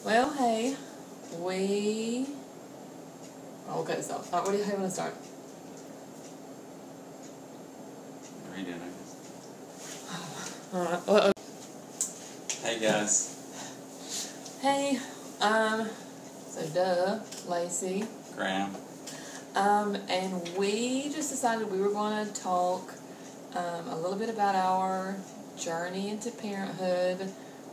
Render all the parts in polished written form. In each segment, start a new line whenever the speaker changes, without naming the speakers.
Well, hey, okay, so, how do you want to start?
What are you doing, I guess?
Alright,
Hey, guys.
hey, Lacey.
Graham.
And we just decided we were going to talk, a little bit about our journey into parenthood,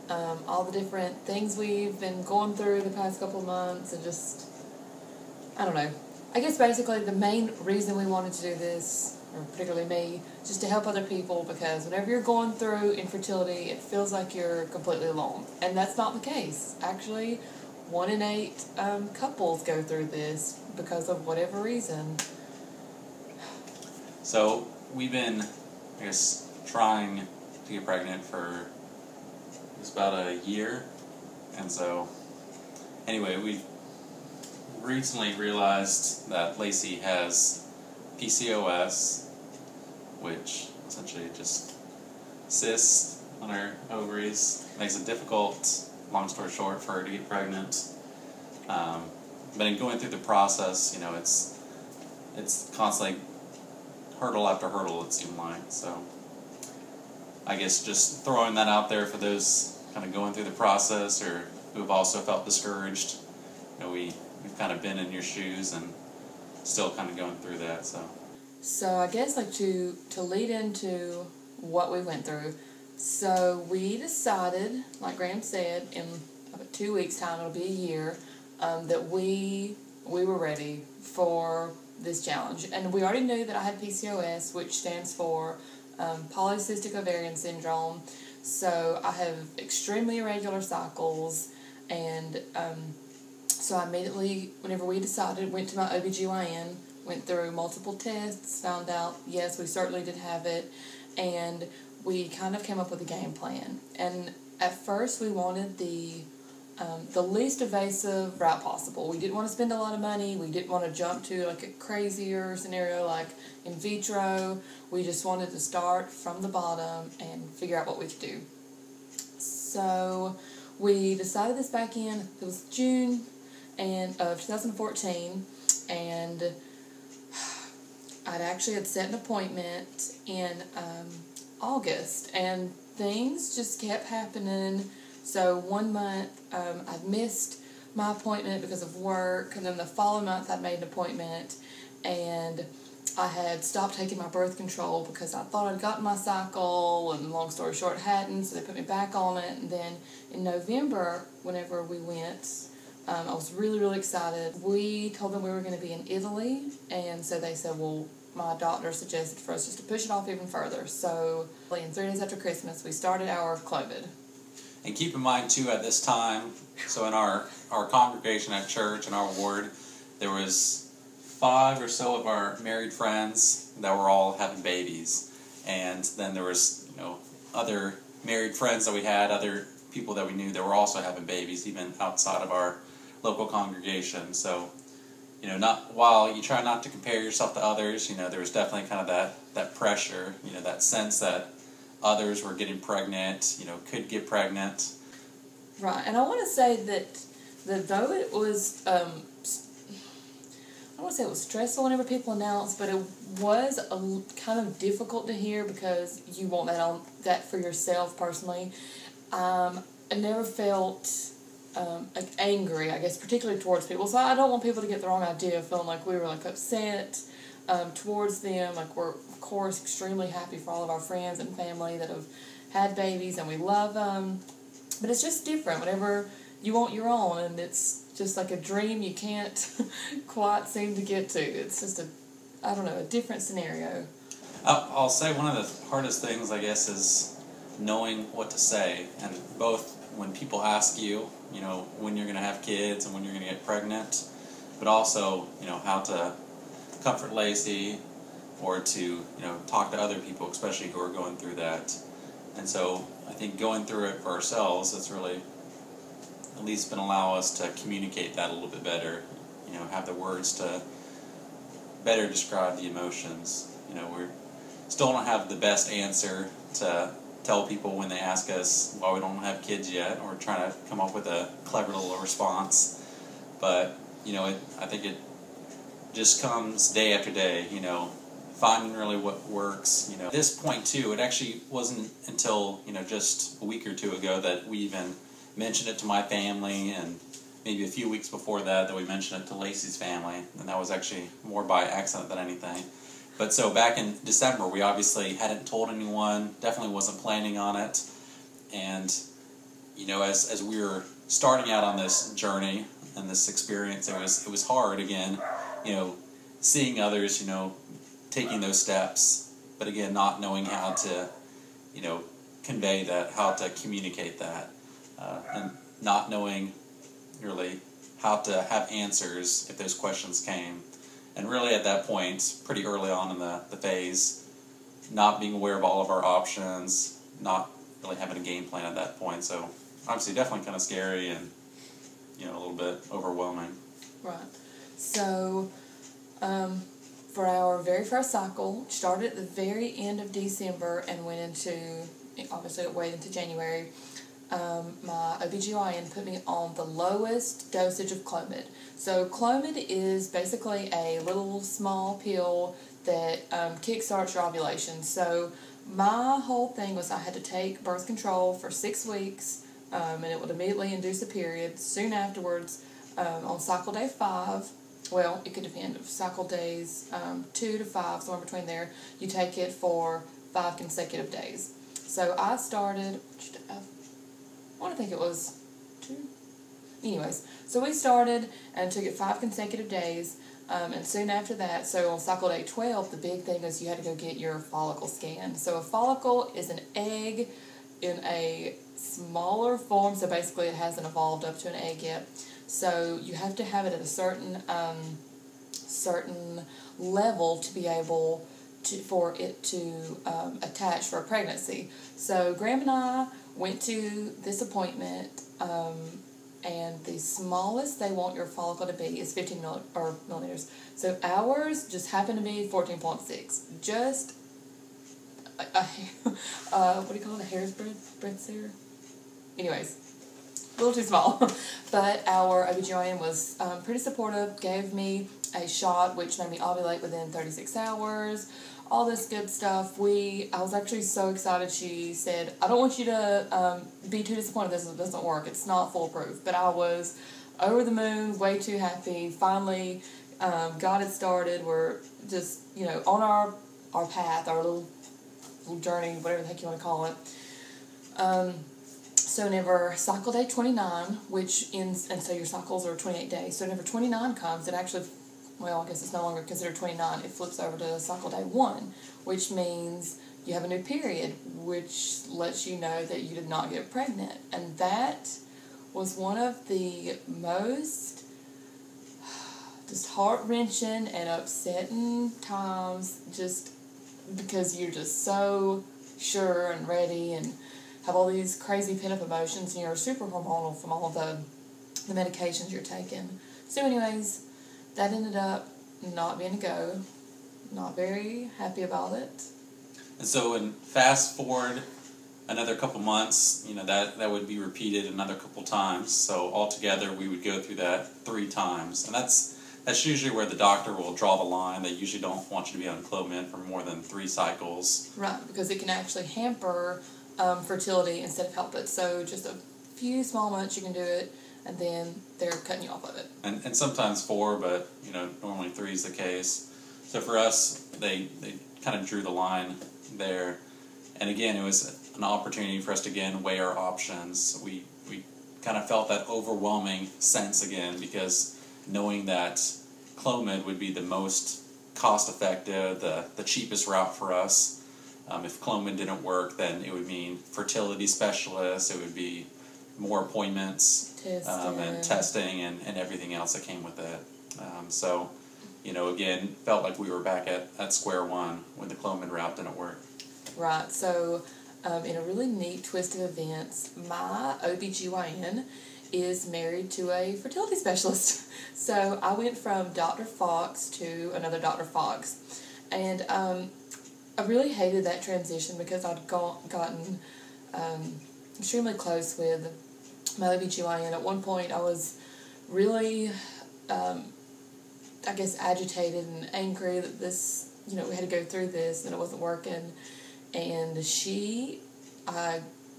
all the different things we've been going through the past couple of months, and just, I don't know. I guess basically the main reason we wanted to do this, or particularly me, just to help other people, because whenever you're going through infertility, it feels like you're completely alone. And that's not the case. Actually, 1 in 8 couples go through this because of whatever reason.
So, we've been, I guess, trying to get pregnant for just about a year. And so, anyway, we've recently realized that Lacey has PCOS, which essentially just cysts on her ovaries, makes it difficult, long story short, for her to get pregnant. But in going through the process, it's constantly hurdle after hurdle, it seemed like. So I guess just throwing that out there for those kind of going through the process or who've also felt discouraged. We've kind of been in your shoes and still kind of going through that.
So I guess to lead into what we went through, so we decided, like Graham said, in about 2 weeks' time, it'll be a year, that we were ready for this challenge. And we already knew that I had PCOS, which stands for polycystic ovarian syndrome. So I have extremely irregular cycles, and so I immediately, whenever we decided, went to my OBGYN, went through multiple tests, found out, yes, we certainly did have it, and we kind of came up with a game plan. And at first we wanted the least invasive route possible. We didn't want to spend a lot of money. We didn't want to jump to like a crazier scenario like in vitro. We just wanted to start from the bottom and figure out what we could do. So we decided this back in, it was June of 2014, and I'd actually had set an appointment in August, and things just kept happening. So 1 month I'd missed my appointment because of work, and then the following month I'd made an appointment, and I had stopped taking my birth control because I thought I'd gotten my cycle, and long story short, hadn't, so they put me back on it. And then in November, whenever we went, I was really, really excited. We told them we were going to be in Italy, and so they said, well, my doctor suggested for us just to push it off even further. So in 3 days after Christmas, we started our COVID.
And keep in mind, too, at this time, so in our congregation at church, in our ward, there was 5 or so of our married friends that were all having babies. And then there was, other married friends that we had, other people that we knew that were also having babies, even outside of our local congregation. So, while you try not to compare yourself to others, there was definitely kind of that pressure, that sense that others were getting pregnant, could get pregnant.
Right, and I want to say that though it was, I don't want to say it was stressful whenever people announced, but it was kind of difficult to hear because you want that for yourself personally. I never felt like angry, I guess, particularly towards people. So I don't want people to get the wrong idea of feeling like we were like upset towards them. Like, we're of course extremely happy for all of our friends and family that have had babies, and we love them. But it's just different whenever you want your own, and it's just like a dream you can't quite seem to get to. It's just a different scenario.
I'll say one of the hardest things, I guess, is knowing what to say. And both when people ask you, when you're going to have kids and when you're going to get pregnant, but also, how to comfort Lacey or to, talk to other people, especially who are going through that. And so I think going through it for ourselves, it's really at least been allow us to communicate that a little bit better, have the words to better describe the emotions. We still don't have the best answer to tell people when they ask us why we don't have kids yet, or try to come up with a clever little response. But, I think it just comes day after day, finding really what works. At this point, too, it actually wasn't until, just a week or two ago that we even mentioned it to my family, and maybe a few weeks before that we mentioned it to Lacey's family, and that was actually more by accident than anything. But so back in December, we obviously hadn't told anyone, definitely wasn't planning on it, and as we were starting out on this journey and this experience, it was hard again, seeing others, taking those steps, but again, not knowing how to, convey that, how to communicate that, and not knowing really how to have answers if those questions came. And really at that point, pretty early on in the phase, not being aware of all of our options, not really having a game plan at that point. So obviously definitely kind of scary and, a little bit overwhelming.
Right. So for our very first cycle, started at the very end of December and went into, obviously it waited into January. My OBGYN put me on the lowest dosage of Clomid. So Clomid is basically a little small pill that kickstarts your ovulation. So my whole thing was I had to take birth control for 6 weeks, and it would immediately induce a period. Soon afterwards, on cycle day 5, well, it could depend. Cycle days 2 to 5, somewhere between there, you take it for 5 consecutive days. So I started, I want to think it was 2. Anyways, so we started and took it 5 consecutive days, and soon after that, so on cycle day 12, the big thing is you had to go get your follicle scan. So a follicle is an egg in a smaller form, so basically it hasn't evolved up to an egg yet. So you have to have it at a certain level to be able for it to attach for a pregnancy. So Graham and I went to this appointment, and the smallest they want your follicle to be is 15 millimeters. So ours just happened to be 14.6. Just what do you call it? A hair's breadth there? Anyways, a little too small. But our OBGYN was pretty supportive, gave me a shot which made me ovulate within 36 hours. All this good stuff. I was actually so excited. She said, I don't want you to be too disappointed this doesn't work. It's not foolproof. But I was over the moon, way too happy. Finally got it started. We're just, on our path, our little journey, whatever the heck you want to call it. So whenever cycle day 29, which ends, and so your cycles are 28 days. So whenever 29 comes, it actually, well, I guess it's no longer considered 29. It flips over to cycle day 1, which means you have a new period, which lets you know that you did not get pregnant. And that was one of the most just heart-wrenching and upsetting times, just because you're just so sure and ready and have all these crazy pent-up emotions, and you're super hormonal from all of the medications you're taking. So anyways, that ended up not being a go. Not very happy about it.
And so, and fast forward another couple months, that would be repeated another couple times. So altogether, we would go through that 3 times, and that's usually where the doctor will draw the line. They usually don't want you to be on Clomid for more than 3 cycles.
Right, because it can actually hamper fertility instead of help it. So just a few small months you can do it, and then they're cutting you off of it.
And sometimes 4, but normally 3 is the case. So for us, they kind of drew the line there. And again, it was an opportunity for us to again weigh our options. We kind of felt that overwhelming sense again, because knowing that Clomid would be the most cost effective, the cheapest route for us. If Clomid didn't work, then it would mean fertility specialists, it would be more appointments, and testing and everything else that came with it. So, again, felt like we were back at square one when the Clomid route didn't work.
Right, so in a really neat twist of events, my OBGYN is married to a fertility specialist. So I went from Dr. Fox to another Dr. Fox. And I really hated that transition because I'd gotten extremely close with my OB/GYN. At one point, I was really, I guess, agitated and angry that this, we had to go through this and it wasn't working. And she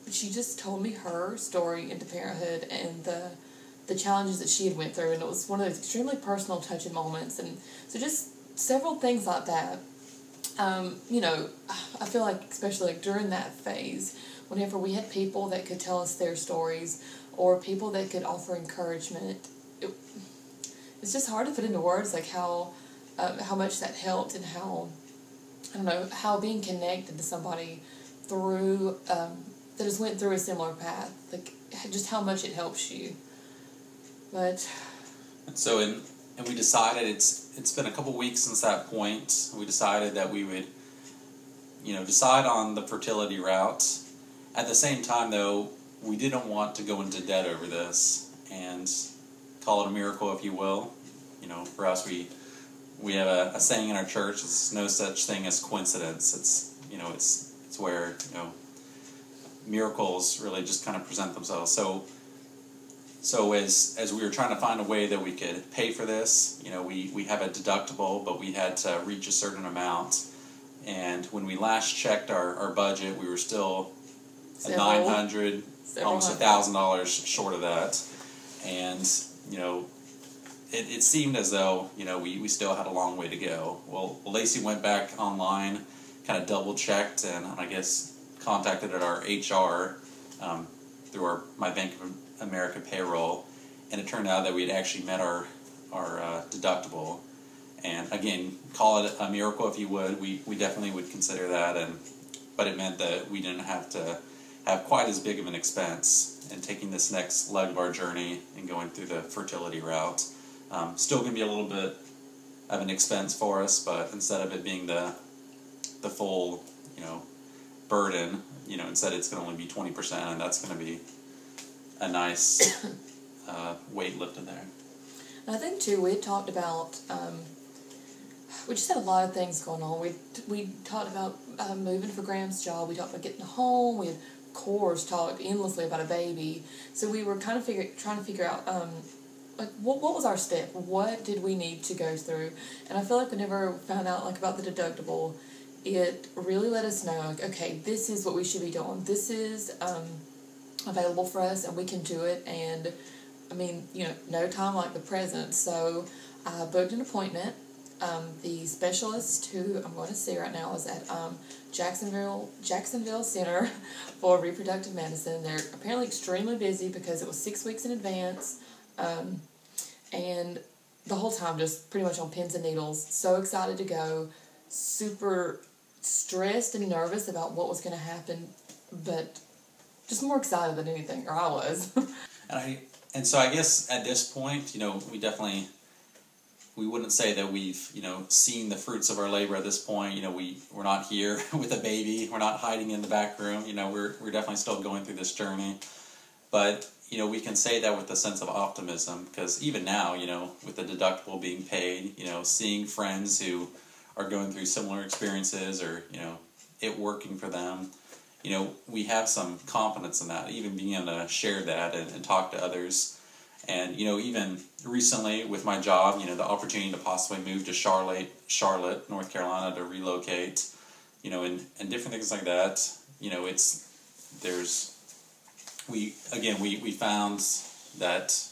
just told me her story into parenthood and the challenges that she had went through, and it was one of those extremely personal, touching moments. And so just several things like that. I feel like, especially like during that phase, whenever we had people that could tell us their stories or people that could offer encouragement, it's just hard to put into words like how much that helped, and how, I don't know, how being connected to somebody through that has went through a similar path, like just how much it helps you. But
so and we decided, it's been a couple weeks since that point. We decided that we would, decide on the fertility route. At the same time, though, we didn't want to go into debt over this and call it a miracle, if you will. For us, we have a saying in our church: "There's no such thing as coincidence." It's where miracles really just kind of present themselves. So as we were trying to find a way that we could pay for this, we have a deductible, but we had to reach a certain amount. And when we last checked our budget, we were still $900, almost $1,000 short of that. And, it seemed as though, we still had a long way to go. Well, Lacey went back online, kind of double-checked, and I guess contacted our HR through my Bank of America payroll, and it turned out that we had actually met our deductible. And again, call it a miracle if you would. We definitely would consider that, but it meant that we didn't have to have quite as big of an expense in taking this next leg of our journey and going through the fertility route. Still going to be a little bit of an expense for us, but instead of it being the full burden, instead it's going to only be 20%, and that's going to be a nice weight lifted there.
And I think too, we had talked about, we just had a lot of things going on. We talked about moving for Graham's job. We talked about getting a home. We had, of course, talked endlessly about a baby. So we were kind of trying to figure out what was our step? What did we need to go through? And I feel like whenever we found out about the deductible, it really let us know, okay, this is what we should be doing. This is available for us, and we can do it. And no time like the present. So I booked an appointment. The specialist who I'm going to see right now is at Jacksonville Center for Reproductive Medicine. They're apparently extremely busy because it was 6 weeks in advance, and the whole time just pretty much on pins and needles. So excited to go, super stressed and nervous about what was going to happen, but just more excited than anything, or I was.
And so I guess at this point, we wouldn't say that we've, seen the fruits of our labor at this point. We're not here with a baby. We're not hiding in the back room. We're definitely still going through this journey. But, we can say that with a sense of optimism, because even now, with the deductible being paid, seeing friends who are going through similar experiences, or, it working for them, we have some confidence in that, even being able to share that and talk to others. And, even recently with my job, the opportunity to possibly move to Charlotte, North Carolina, to relocate, and different things like that, we found that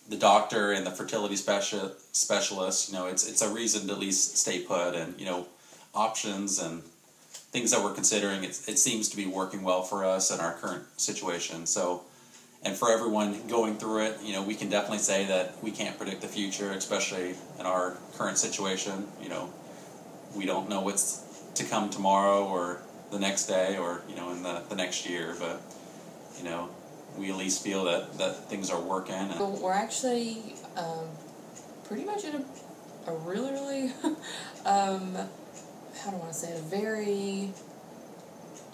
the doctor and the fertility specialist, it's a reason to at least stay put, and, options and things that we're considering, it seems to be working well for us in our current situation. So, and for everyone going through it, we can definitely say that we can't predict the future, especially in our current situation. We don't know what's to come tomorrow or the next day or, in the next year, but, we at least feel that things are working. And
we're actually pretty much in a really, really, how do I want to say it, a very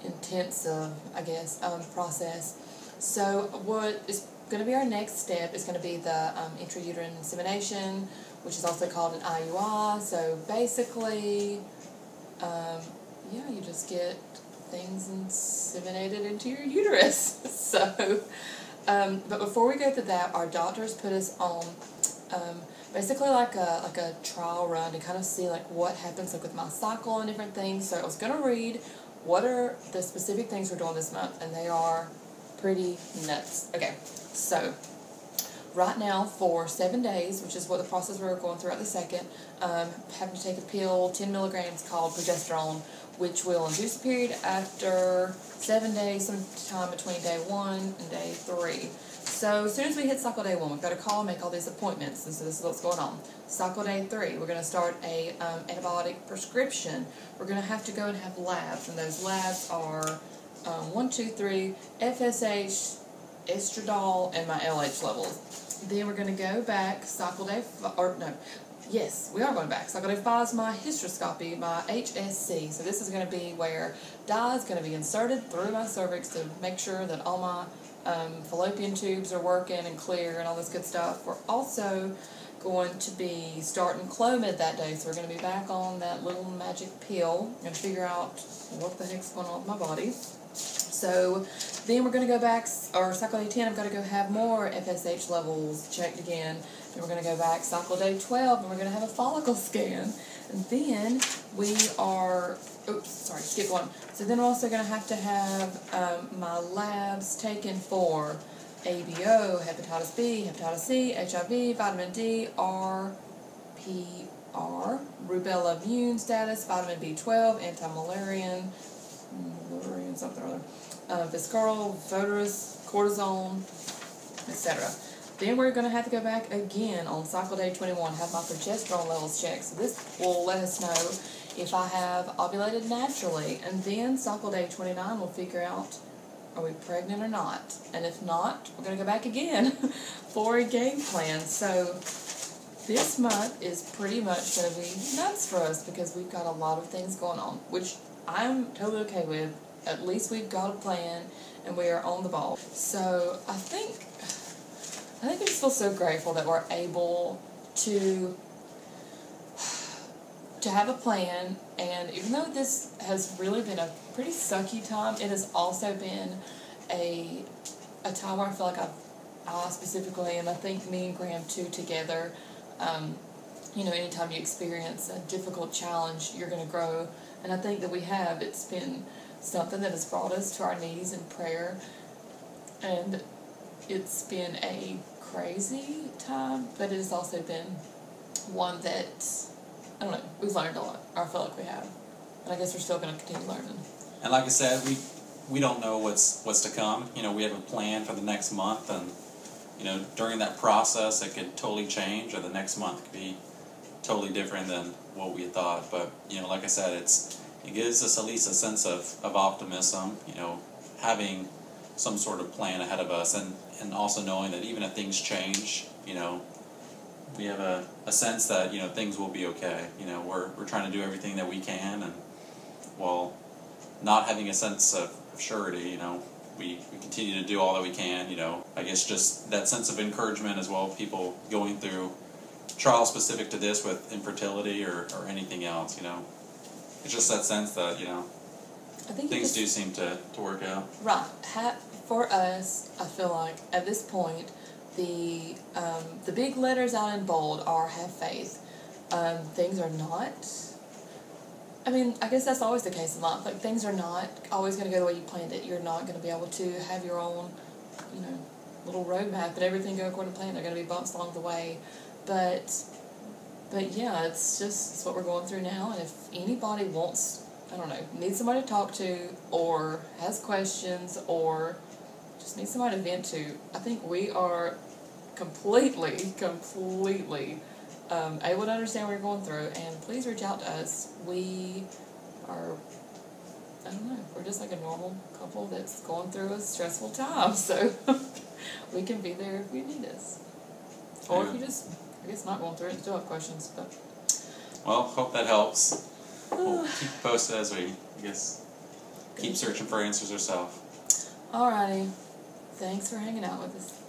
intensive, I guess, process. So what is going to be our next step is going to be the intrauterine insemination, which is also called an IUI. So basically, you just get things inseminated into your uterus. So, but before we go through that, our doctors put us on basically like a trial run to kind of see like what happens like with my cycle and different things. So I was going to read what are the specific things we're doing this month, and they are pretty nuts. Okay, so right now for 7 days, which is what the process we're going through at the second, having to take a pill, 10 milligrams called progesterone, which will induce a period after 7 days, sometime between day 1 and day 3. So as soon as we hit cycle day 1, we've got to call and make all these appointments, and so this is what's going on. Cycle day 3, we're going to start a antibiotic prescription. We're going to have to go and have labs, and those labs are 1, 2, 3, FSH, estradiol, and my LH levels. Then we're going to go back, cycle day, we are going back. Cycle day 5 is my hysteroscopy, my HSC. So this is going to be where dye is going to be inserted through my cervix to make sure that all my fallopian tubes are working and clear and all this good stuff. We're also going to be starting Clomid that day, so we're going to be back on that little magic pill and figure out what the heck's going on with my body. So then we're going to go back, or cycle day 10, I've got to go have more FSH levels checked again. Then we're going to go back cycle day 12, and we're going to have a follicle scan. And then we are, skip one. So then we're also going to have my labs taken for ABO, hepatitis B, hepatitis C, HIV, vitamin D, RPR, rubella immune status, vitamin B12, anti-malarian, something or other, visceral, voterus, cortisone, etc. Then we're going to have to go back again on cycle day 21, have my progesterone levels checked. So this will let us know if I have ovulated naturally. And then cycle day 29 will figure out, are we pregnant or not? And if not, we're going to go back again for a game plan. So this month is pretty much going to be nuts for us because we've got a lot of things going on, which I'm totally okay with. At least we've got a plan and we are on the ball. So I think I just feel so grateful that we're able to have a plan, and even though this has really been a pretty sucky time, it has also been a time where I feel like I specifically, and I think me and Graham too together, anytime you experience a difficult challenge, you're going to grow, and I think that we have. It's been something that has brought us to our knees in prayer, and it's been a crazy time, but it has also been one that, I don't know, we've learned a lot, or I feel like we have, and I guess we're still going to continue learning.
And like I said, we don't know what's to come. We have a plan for the next month, and during that process it could totally change, or the next month could be totally different than what we had thought. But like I said, it gives us at least a sense of optimism, having some sort of plan ahead of us, and also knowing that even if things change, we have a sense that things will be okay. We're trying to do everything that we can, and while not having a sense of surety, we continue to do all that we can. I guess just that sense of encouragement as well, people going through trials specific to this with infertility or anything else. It's just that sense that
I think
things do seem to work out.
Right. For us, I feel like at this point, the big letters out in bold are have faith. Things are not. I mean, I guess that's always the case in life. Like, things are not always going to go the way you planned it. You're not going to be able to have your own, little roadmap and everything go according to plan. There are going to be bumps along the way, but yeah, it's what we're going through now. And if anybody wants, needs somebody to talk to, or has questions, or just needs somebody to vent to, I think we are completely able to understand what you're going through, and please reach out to us. We are, we're just like a normal couple that's going through a stressful time, so we can be there if you need us. Or if you just, not going through it and still have questions. But
well, hope that helps. We'll keep posted as we, keep searching for answers ourselves.
Alrighty. Thanks for hanging out with us.